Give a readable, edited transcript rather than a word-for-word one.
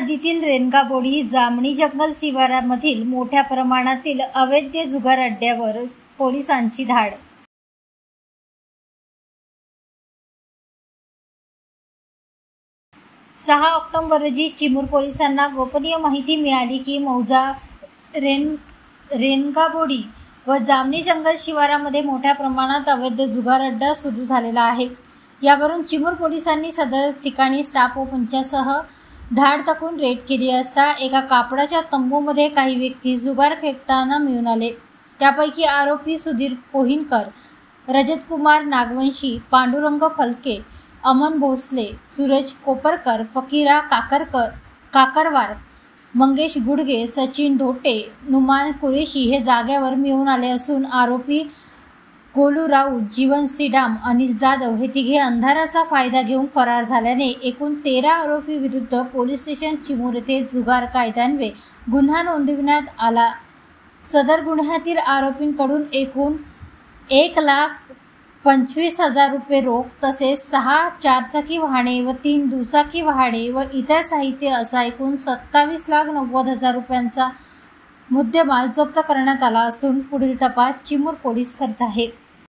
हद्दीतील रेणकाबोडी जामणी जंगल शिवारामधील मोठ्या प्रमाणातील अवैध जुगार अड्ड्यावर पोलिसांची धाड। 6 ऑक्टोबर रोजी चिमूर पोलिसांना गोपनीय माहिती मिळाली की मौजा रेणकाबोडी व जामणी जंगल शिवारामध्ये मोठ्या प्रमाणात अवैध जुगार अड्डा सुरू झालेला आहे। यावरून चिमूर पोलिसांनी सदर ठिकाणी स्टाफ व पंचासह धाड टाकून रेड केली असता एका कापडाच्या तंबूमध्ये काही व्यक्ती जुगार खेळताना मिळून आले। त्यापैकी आरोपी सुधीर पोहिनकर, रजत कुमार नागवंशी, पांडुरंग फलके, अमन भोसले, सूरज कोपरकर, फकीरा काकरवार, मंगेश गुडगे, सचिन धोटे, नुमान कुरेशी हे जाग्यावर मिळून आले असून आरोपी गोलू राऊत, जीवन सीडाम, अनिल जाधव हे तिघे अंधाराचा फायदा घेऊन फरार झाल्याने एकूण 13 आरोपी विरुद्ध पोलीस स्टेशन चिमूर येथे जुगार कायद्यान्वये गुन्हा नोंदविण्यात आला। सदर गुन्ह्यातील आरोपींकडून एकूण 1,25,000 रुपये रोख तसेच 6 चारचाकी वाहने व 3 दुचाकी वाहने व इतर साहित्य असा एकूण 27,90,000 रुपयांचा मुद्देमाल जप्त करण्यात आला असून पुढील तपास चिमूर पोलीस करत आहेत।